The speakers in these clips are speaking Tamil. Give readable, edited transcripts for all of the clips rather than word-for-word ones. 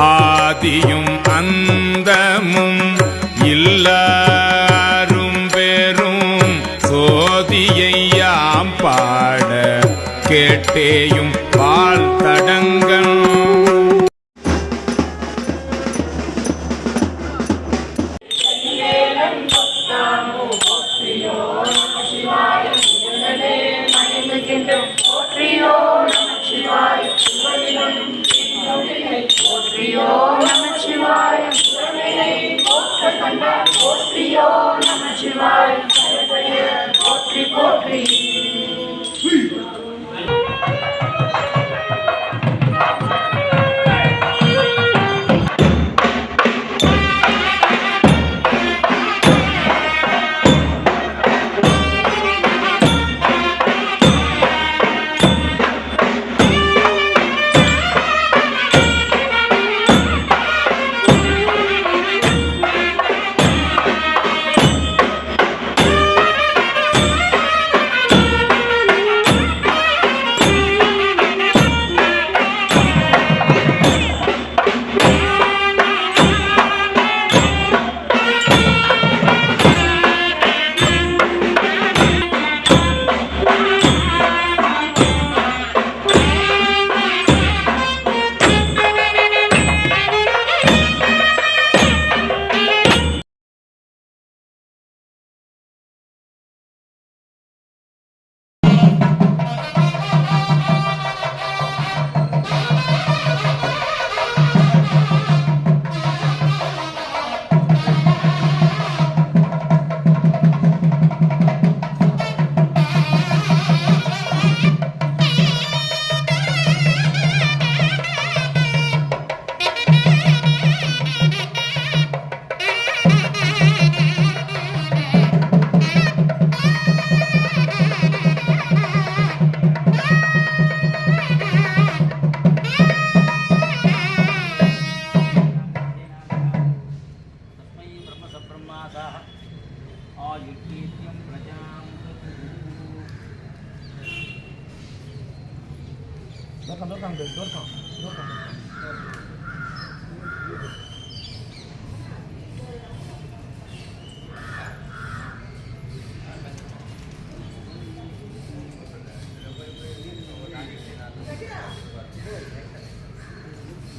ஆதியும் அந்தமும் எல்லாரும் பெரும் சோதியையாம் பாட கேட்டேயும் வாழ்த்தடங்கள்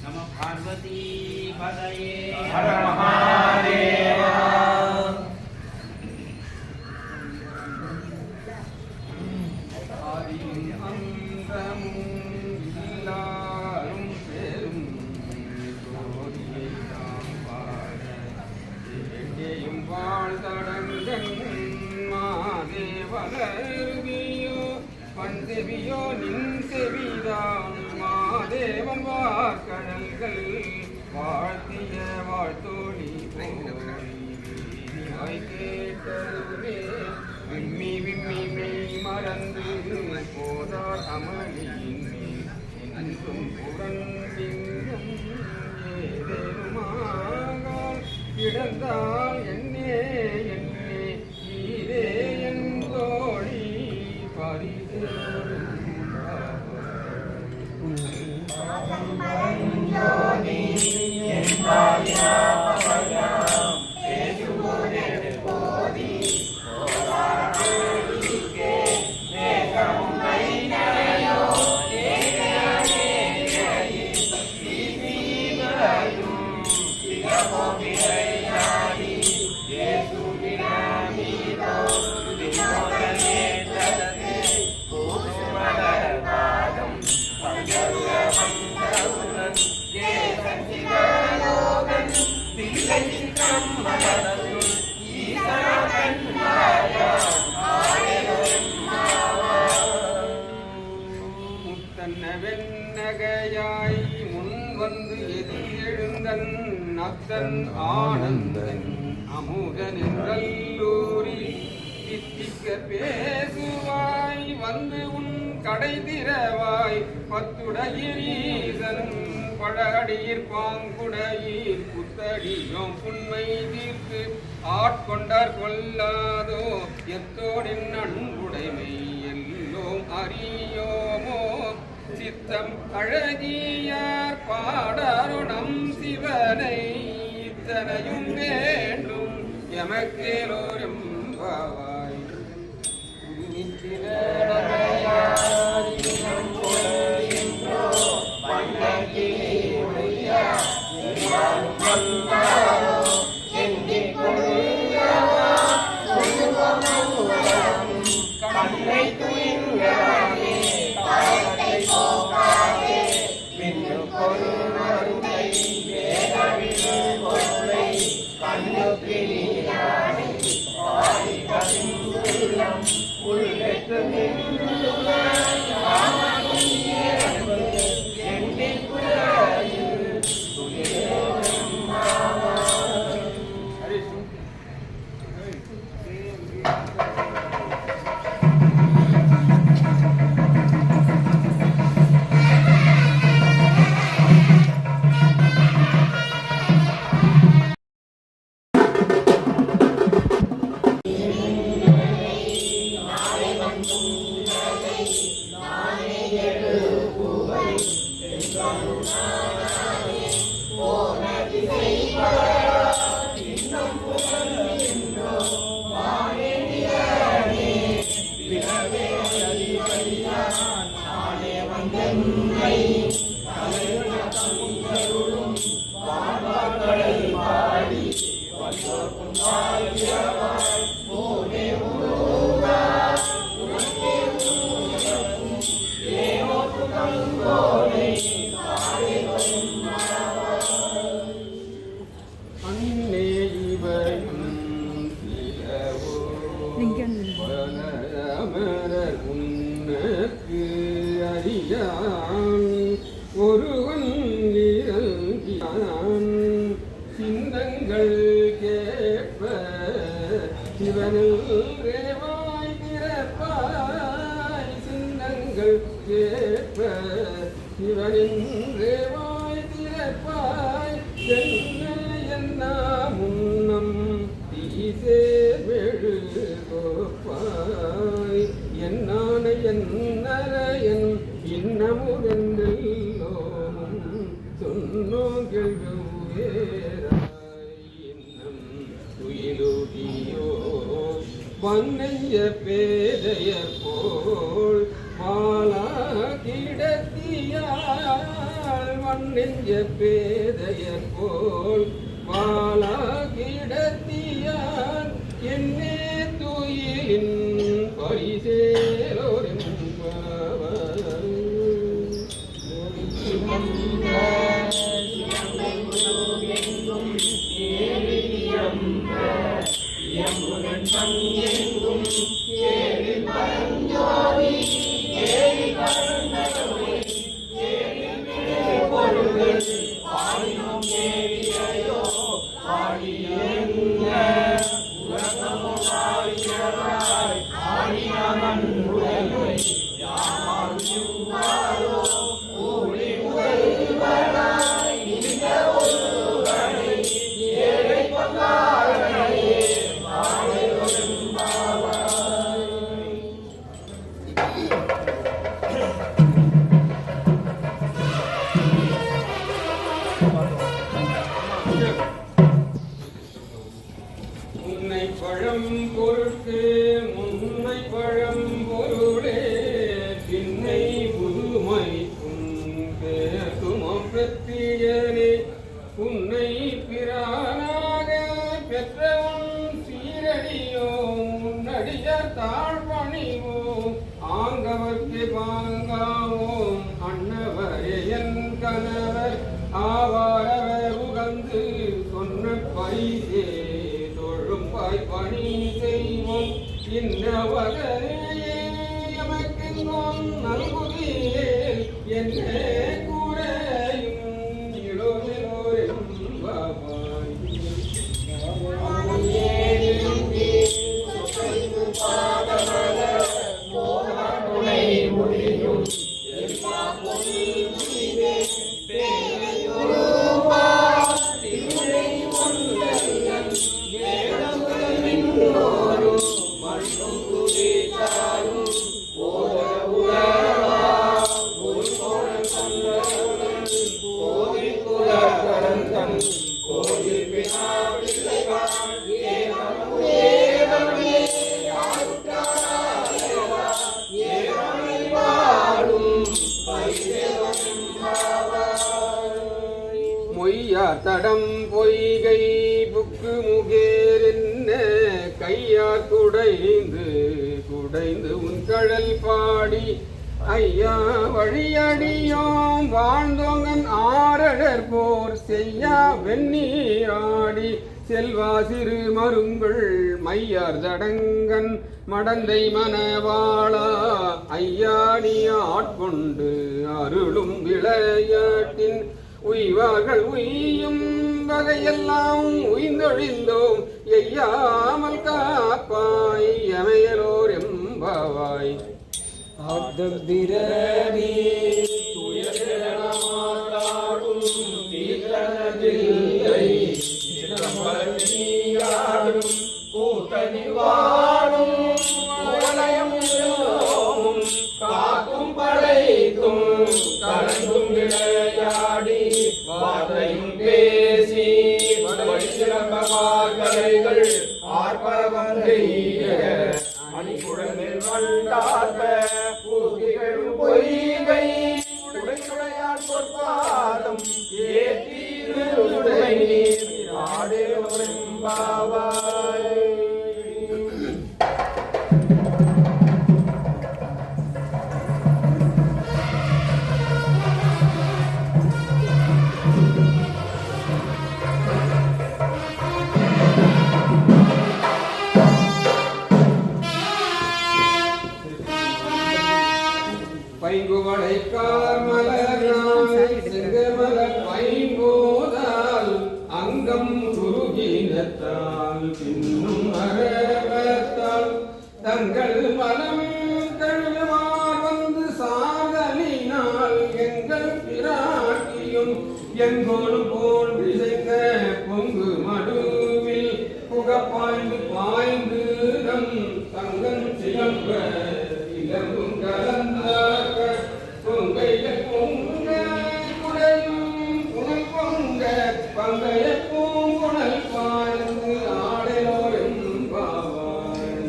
नमः पार्वती पदये हर महादेव செவியோ நின் செவிதான் மாதேவன் வார்கடல்கள் வாழ்த்திய வாழ்த்தோழி கேட்டதுவே விம்மி விம்மி மெய் மறந்து போதார் அமளியின் என்றும் புறந்திங்கும் ஏதேனுமாகால் கிடந்தால் என்னே என்னே ஈரே என் தோழி பரிதே வெண்ணகையாய் முன் வந்து எதிரெழுந்தன் நத்தன் ஆனந்தன் அமுதன் என்றல்லூரி தித்திக்க பேசுவாய் வந்து உன் கடை திறவாய் பத்துடையீசன் படடியிற் பாங்குடையீர் புத்தடியோம் புன்மை தீர்த்து ஆட்கொண்டார் கொல்லாதோ எத்தோடின் அன்புடைமை எல்லோம் அறியோமோ சித்தம் அழகியார் பாடாருணம் இத்தனை இத்தனையும் வேண்டும் எமக்கேலோரும் பாவாய் ஒருவன் சிந்தங்கள் கேட்ப சிவனில் ரேவாய் திறப்பாய் சிந்தங்கள் கேட்ப சிவனின் ரேவாய் திறப்பாய் என்ன முன்னம் தீசேமெழு கோப்பாய் என்னான என்னரையன் இன்னமுதென்றெல்லோமும் சொன்னோம் கேள்வேராய் இன்னம் துயிலுகியோ வன்னெஞ்ச பேதையர் போல் மாலா கிடத்தியாள் வன்னெஞ்ச பேதையர் போல் மாலா கிடத்தியாள் என்னே துயிலின் பரிசேலோரின் முன்னை பழம் பொருட்கு முன்னை பழம் பொருளே பின்னை புதுமை துமம் பெற்றியனே உன்னை பிரானாக பெற்றவன் சீரடியோ முன்னடிய தாழ்பணிவோ ஆங்கவர்க்கு பாங்காவோம் அன்னவரே என் கணவர் ஆவாரவர் உகந்து சொன்ன பரிசே தொழும்பாய் பணி செய்வோம் இந்த வகையே எமக்கெங்கும் நல்குதியே என்னே கூறையும் இளோரிலோரும் பாபாய் ஒரு கோணம் மொய்யா தடம் பொய்கை புக்கு முகேரென்ன கையார் குடைந்து குடைந்து உன் கழல் பாடி ஐயா வழியடியோம் வாழ்ந்தோங்கன் ஆரடர் போர் செய்யா வெந்நீராடி செல்வா சிறு மருங்குள் மையார் தடங்கன் மடந்தை மனவாளா ஐயா நீ ஆட்கொண்டு அருளும் விளையாட்டின் உய்வார்கள் உய்யும் வகையெல்லாம் உய்ந்தொழிந்தோம் எய்யாமல் காப்பாய் எமையலோர் எம்பாவாய் ஆர்தபிரணி துயரமாதாடும் தீர்த்தனதில்லை சிதம்பரணியாடும் கூட்டணி வாழும் வலயம் காக்கும் படைத்தும் கலந்தும் விளையாடி வார்த்தையும் பேசி சிறப்பவார்கலைகள் ஆர்ப்பரவம் செய்ய அணிகுழலில் வந்தார்ப பூதிகள் பொய்கை உடையுடையார் பொற்பாதம் ஏற்றீருடை நீர் ஆடேவெம்பாவாய். பைங்குவளைக்கார் மலராய் செங்கமலர் பைம்போதால் அங்கம் குருகினத்தால் பின்னும் அரவத்தால் தங்கள் மனம் கழுவார் வந்து சாதலினால் எங்கள் பிராட்டியும் எங்கோடு போல் விசைந்த பொங்கு மடுவில் புகப்பாய்ந்து பாய்ந்து நம் தங்கன் சிலம்ப இளமும் கலந்தாக்க பொங்கையில் பொங்க குடையும் புனல் பொங்க பங்கைய பூங்குணல் பாய்ந்து ஆடலோரும் பாவாய்.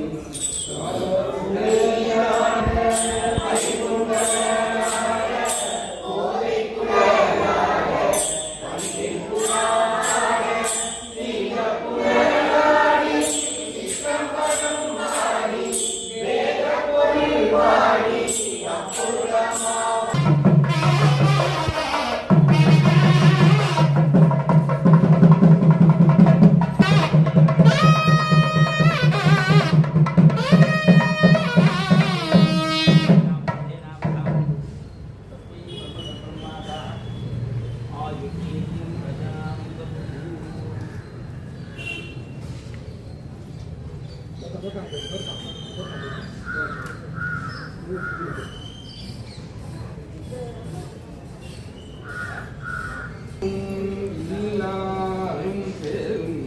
எல்லாரும் பெரும்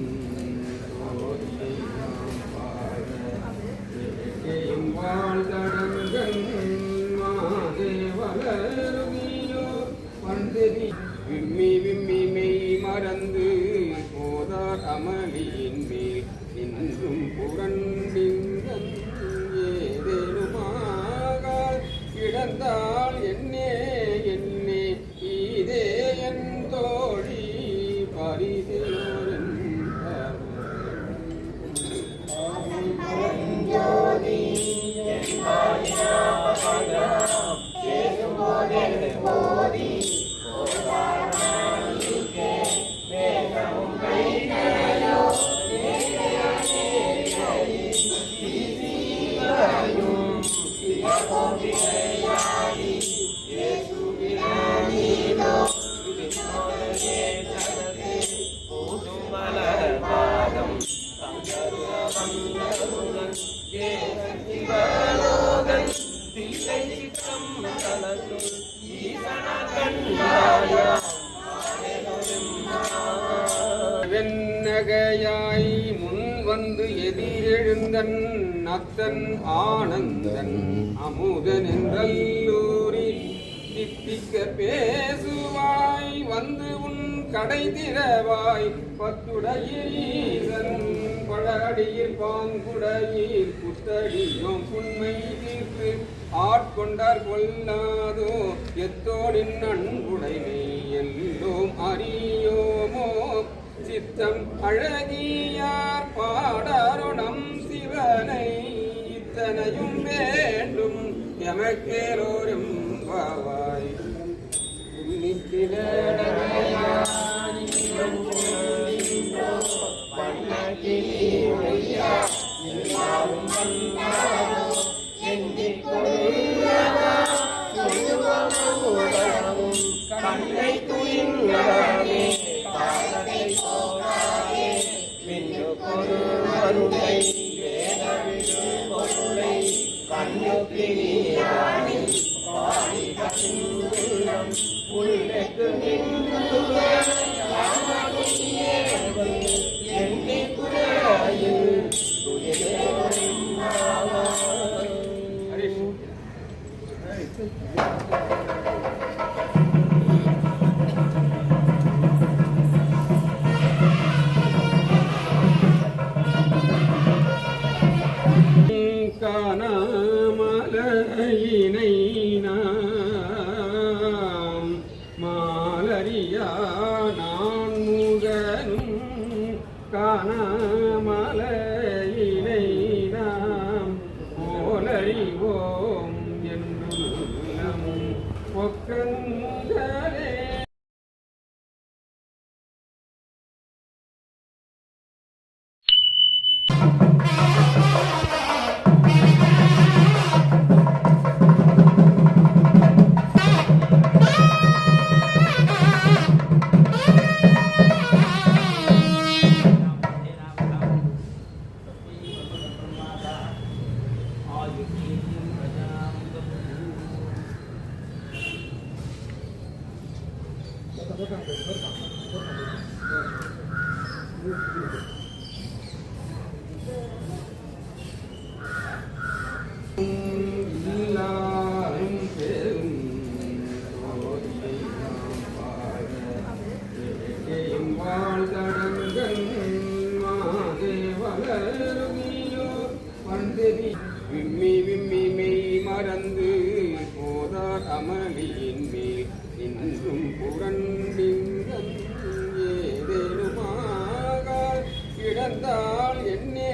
வாழ்தடங்கன் மாதேவலருவியோ பந்தெறி விம்மி விம்மி மெய் மறந்து போதார் அமளியின் மேல் நின்றும் புரண்டிங்கன் ஏதேனுமாகால் கிடந்தால் என்னே என்னே இதே என் தோழி பரிதோரன் வெண்ணகையாய் முன் வந்து எதிரெழுந்தன் அத்தன் ஆனந்தன் அமுதன் என்றல்லூரி தித்திக்க பேசுவாய் வந்து உன் கடை திறவாய் பத்துடையீரன் பழடியில் பாங்குடையீர் புத்தடியோம் புண்மை தீர்த்து ஆட்கொண்டார் கொல்லாதோ எத்தோடின் அன்புடைமை எல்லோம் அறியோமோ சித்தம் அழகியார் பாடாரோ நம் சிவனை இத்தனையும் வேண்டும் எமக்கேரோரும் பாவாய் கண்ணை துயிலாமே காலத்தை போகாதே மின்னு பொருளை வேதவிடு பொருளை கண்ணுக்கு நீராணி பாடி கசிந்துள்ளம் உள்ளெக்கு நின்று எண்ணி குறையில் காணாமலையினை நாம் மாலரியா நான் முகனும் காணாமலையினை நாம் போலறிவோம் என்றும் ஒக்கங்களே எல்லாரும் பெரும் வாழ்தடங்கள் மாதே வளருகியோ வந்தெறி விம்மி விம்மி மெய் மறந்து போதார் அமளியின் மேல் இன்றும் புரண்டிங்கம் ஏதேனுமாக கிடந்தால் என்னே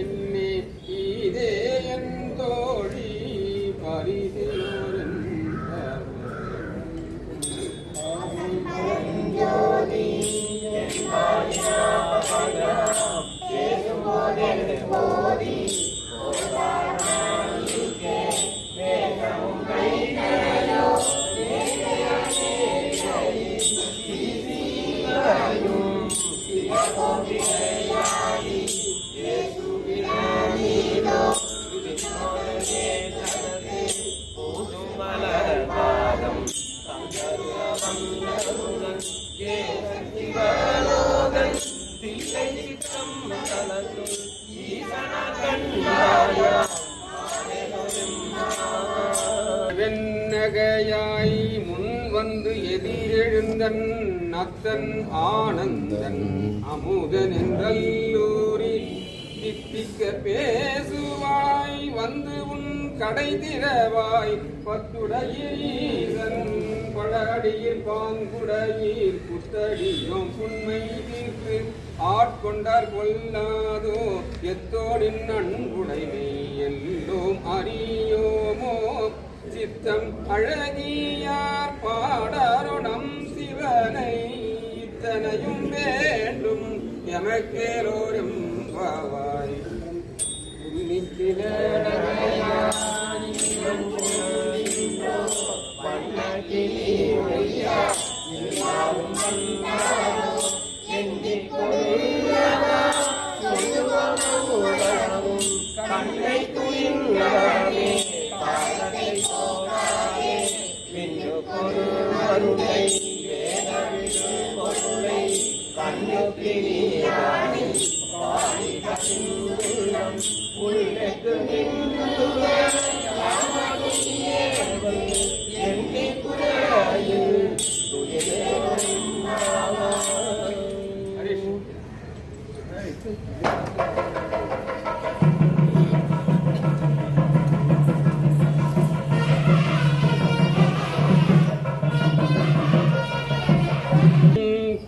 என்னே இதே என் தோழி பரிதேரோரன் வெண்ணகையாய் முன் வந்து எதிரெழுந்தன் அத்தன் ஆனந்தன் அமுதன் என்றல்லூரி தித்திக்க பேசுவாய் வந்து உன் கடை திறவாய் பத்துடையீரன் பழடியில் பாங்குடையீர் புத்தடியோம் புண்மை தீர்த்து ஆட்கொண்டார் கொல்லாதோ எத்தோடின் அன்புடைமை எல்லோம் அறியோமோ சித்தம் அழகியார் பாடாரோ நம் சிவனை இத்தனையும் வேண்டும் எமக்கேரோரும் பாவாய் கண்ணை துயிலாமே காலத்தை போகாதே மின்னு பொருளை வேதவிடு பொருளை கண்ணுக்கு நீராணி பாடி கசிந்துள்ளம் உள்ளெக்கு நின்று எண்ணி குறையில் துயிலே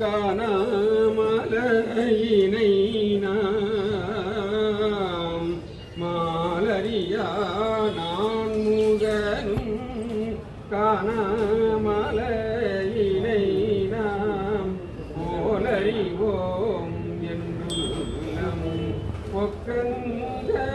காணாமலையினை நாம் மாலரியா நான் முகனும் காணாமலையினை நாம் போலறிவோம் என்றும் ஒக்கங்களே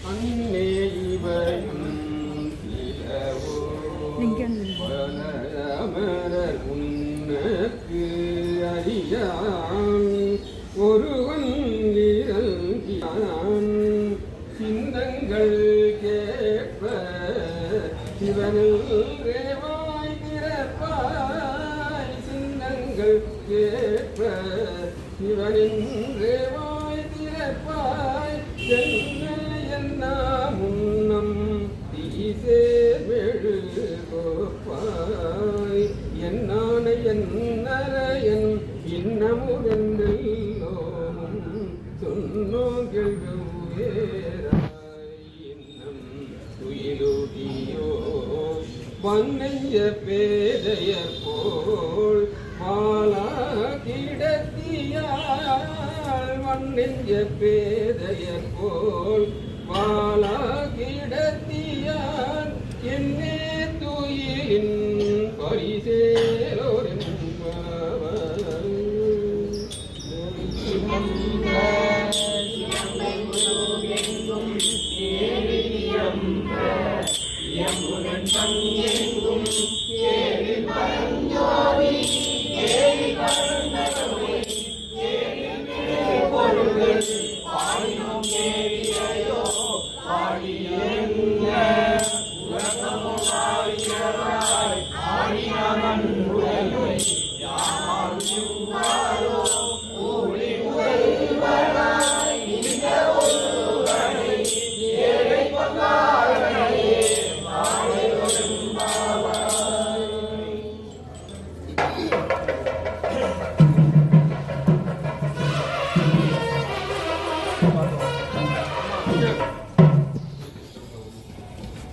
அன்னே இவரும் அமரர் உன்னக்கு அறியான் ஒருவன் இறங்கியான் சின்னங்கள் கேட்ப சிவனில் ரேவாய் திறப்பாய் சின்னங்கள் கேட்ப சிவனின் ரேவாய் திறப்பாய் என்ன முன்னம் தீசேமெழு கோப்பாய் என்னான என்னரையன் இன்னமுதெல்லோமும் சொன்னோம் கேள்வேராய் இன்னம் துயிலூட்டியோ வன்னெஞ்ச பேதையர் போல் பாலா கிடத்தியாள் வன்னெஞ்ச பேதையர் போல் பாலா கிடத்தியான் என்னே துயிலின் பரிசேலோர்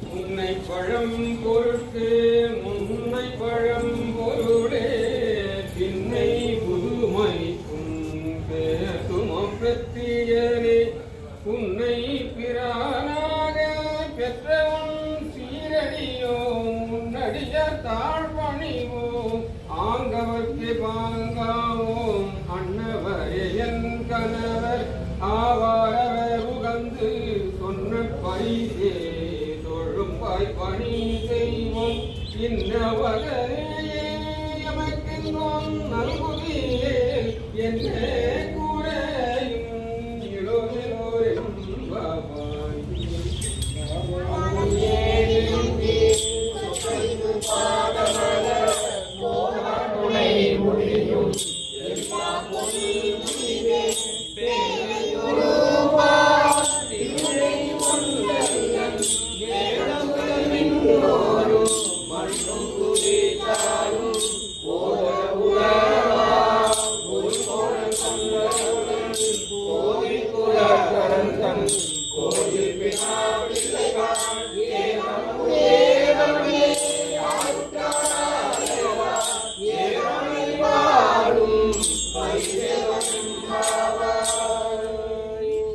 முன்னை பழம் பொருட்டு முன்னை பழம் பொருளே பின்னை புதுமைக்கும் பேசுமோ பெற்றியனே உன்னை பிரானாக பெற்றவன் சீரடியோ முன்னடிய தாழ்பணிவோம் ஆங்கவர்க்கு பாங்காவோம் அன்னவரே என் கணவர் ஆவாரவர் உகந்து சொன்ன பரிசே தொழும்பாய் பணி செய்வோம் இந்த வகையே எமக்கெங்கும் நல்குதியே என்ன கூறையும் இளோரிலோரும் பாபாய்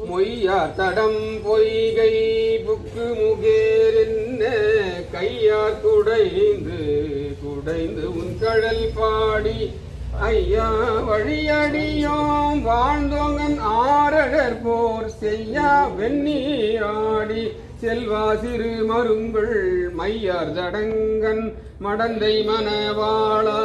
மொய்யா தடம் பொய்கை புக்கு முகேரென்ன கையார் குடைந்து குடைந்து உன் கடல் பாடி ஐயா வழியடியோம் வாழ்ந்தோங்கன் ஆரடர் போர் செய்யா வெந்நீராடி செல்வா சிறு மருங்குள் மையார் தடங்கன் மடந்தை மனவாளா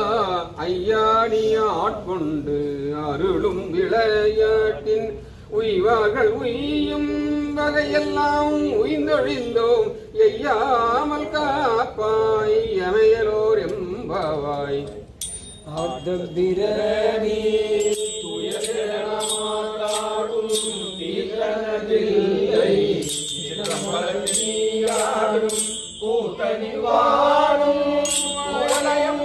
ஐயா நீ ஆட்கொண்டு அருளும் விளையாட்டின் உய்வார்கள் உய்யும் வகையெல்லாம் உய்ந்தொழிந்தோம் எய்யாமல் காப்பாய் எமையலோர் எம்பாவாய் ஆர்தபிரணி துயரமாதாடும் தீர்த்தனதில்லை சிதம்பரத்தியாடும் கூட்டணி வாழும் வலயம்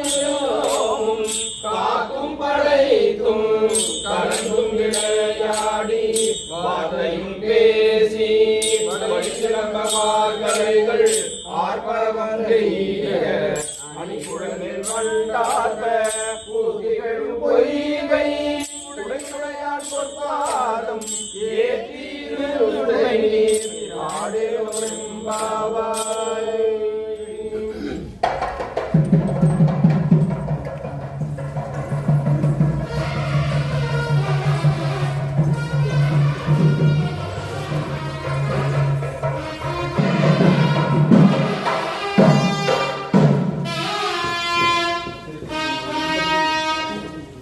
காக்கும் படைத்தும் கலந்தும் விளையாடி வார்த்தையும் பேசி சிலம்பவார்கலைகள் ஆர்ப்பரவம் செய்ய அணிகுழலில் வண்டார்ப பூதிகள் பொய்கை உடையார் பொற்பாதம் ஏற்றீருடை நீர் ஆடேவெம்பாவாய்.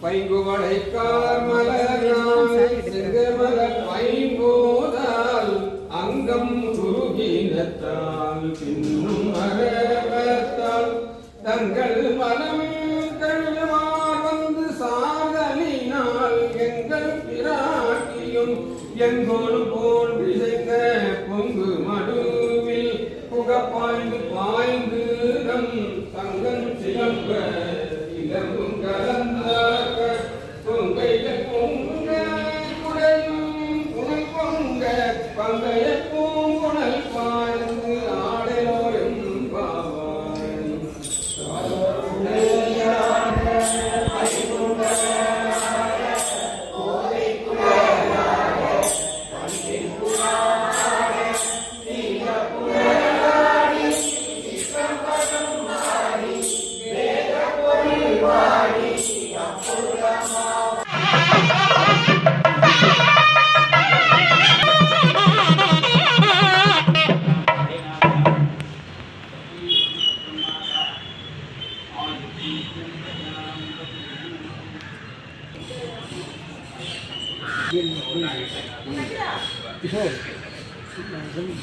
பைங்குவளைக்கார் மலராய் செங்கமலர் பைம்போதால் அங்கம் குருகினத்தால் பின்னும் அரவத்தால் தங்கள் மனம் கழுவார் வந்து சாதலினால் எங்கள் பிராட்டியும் எங்கோடு போல் விசைந்த பொங்கு மடுவில் புகப்பாய்ந்து பாய்ந்து நம் தங்கம் சிலம்ப இளமும் கலந்த பொங்கைய பொங்க குடையும் புனல் பொங்க பங்கைய பூங்குணல் பாய்ந்து ஆடலோரும் பாவாய்.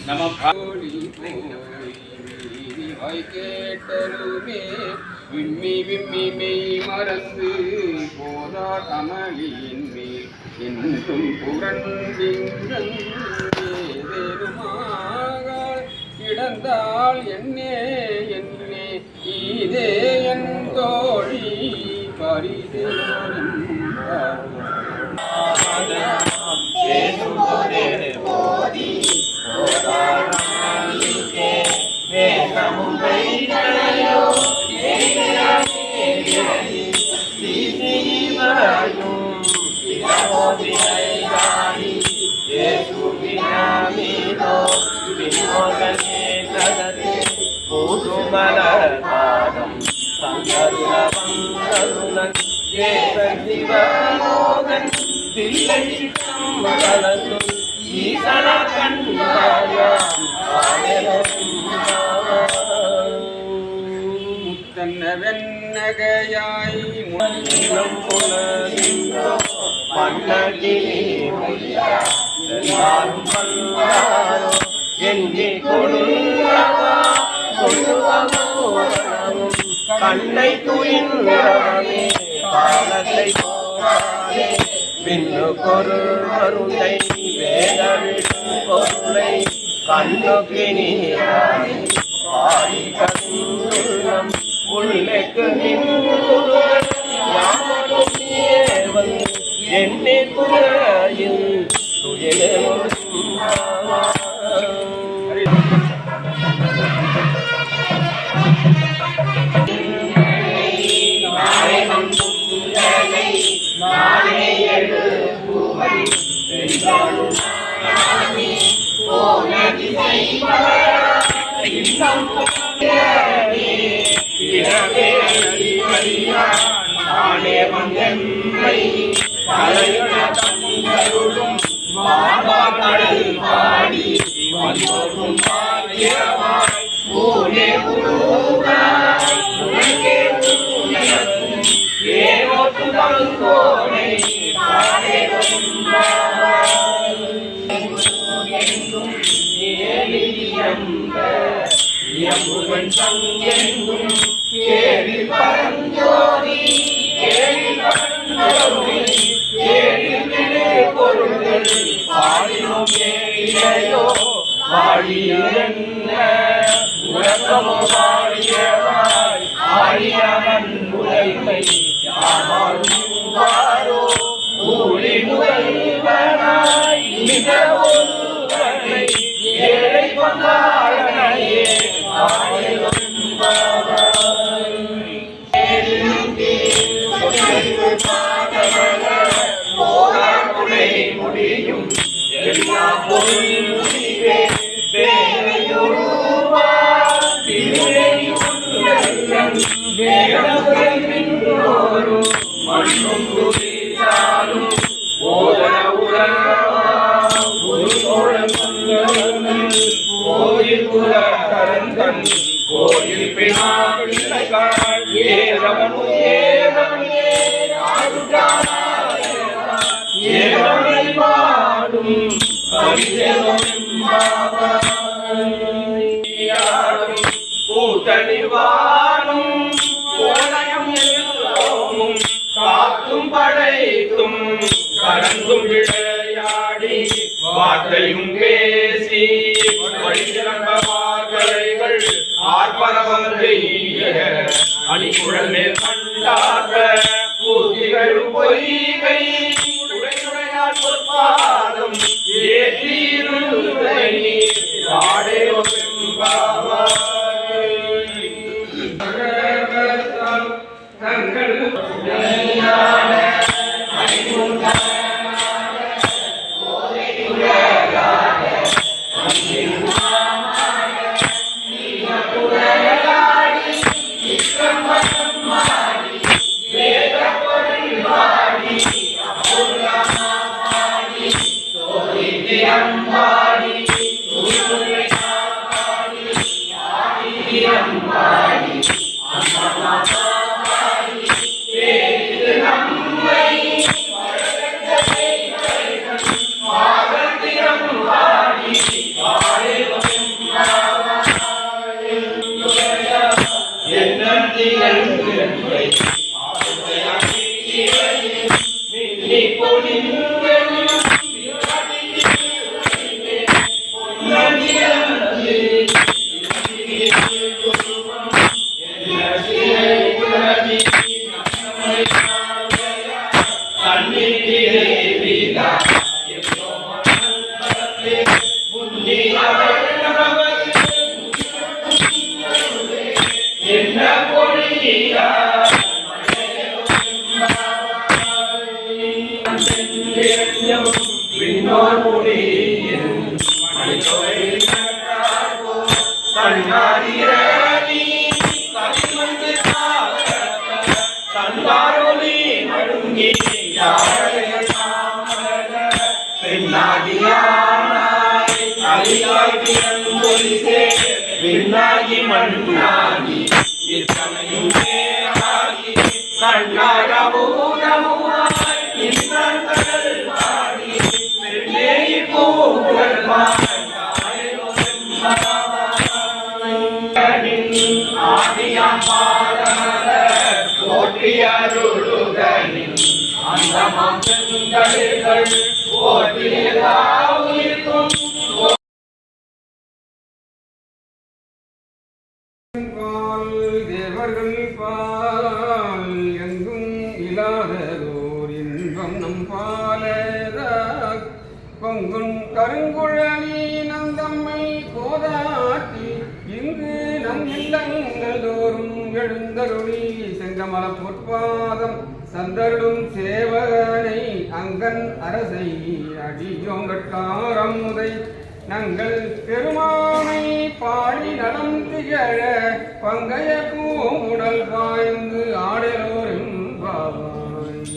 நம கேட்டலுமே விம்மி விம்மி மெய் மறந்து போதார் அமளியின் மேல் என்றும் புரண்டிருமாக இடந்தால் என்னே என்னே இதே என் தோழி பரிதேனும் வெண்ணகையாய் முன்னம் புலகின்றோ மன்னகிரி எல்லாரும் வந்தாரோ எங்கே கொடுங்கவா சொல்லுவதோரமும் கண்ணை துயின்றவனே காலத்தை போகாதே பின்னு பொருள் மருந்தை வேதவிடும் பொருளை கண்ணுக்கு நீரானே பாடி கண்ணுள்ளம் உள்ளக்கு நின்றும் என்னை குறையில் துயரும் ஏனோ துன்பம் கோனை எம்புகன் சங்கெங்கும் கேளில் பரஞ்சோதி கேளில் பரஞ்சோதி கேளில் விடு பொருள்கள் பாடினோம் ஏழையோ வாழியென்ன உலகமோ வாழியவாய் ஆழியவன் உலகை யாவாரோ ஊழி முதல்வனாய் மிக ஒருவனை ஏழை கொண்டாடனையே முடியும் எல்லா பொருள் முடிவே மண்ணும் துதித்தாலும் ஓதன கோயில் புறக்கரந்தன் கோயில் பினாள் ஏறவனும் ஏறவனை பாடும் கூட்டணிவானும் கோணயம் எல்லோரும் காத்தும் படைத்தும் கடந்தும் விளையாடி வார்த்தையும் பேசி வழிசிறந்தவார்களைகள் ஆர்ப்பரவம் செய்ய அணிகுழல் மேல் கண்டார்ப பூதிகள் பொய்கை உடையுடையார் பொற்பாதம் ஏற்றீருளை ஆடே தங்கள் விண்ணாகி மண்ணாகி இத்தனையும் பேராகி கண்ணாரபூதமுமாய் இன்றங்கள் பாடி பெண்ணேயி பூங்கள் ஆதியாம் பாதமல போற்றியருளுதனின் அந்த மாற்றங்கள் போற்றியதாவிற்கும் தேவர்கள் பால் எங்கும் இல்லாததோர் இன்பம் நம் பாலதாக் பொங்குன் கருங்குழலி நந்தம்மை போதாட்டி இங்கு நம் இல்லங்கள் தோறும் எழுந்தருளி செங்கமல பொற்பாதம் சந்தருளும் சேவகனை அங்கன் அரசை அடியோங்கட்டாரம் முதை நங்கள் பெருமானை பாடி நலம் திகழ பங்கைய பூமுடல் பாய்ந்து ஆடலோரும் பாவாய்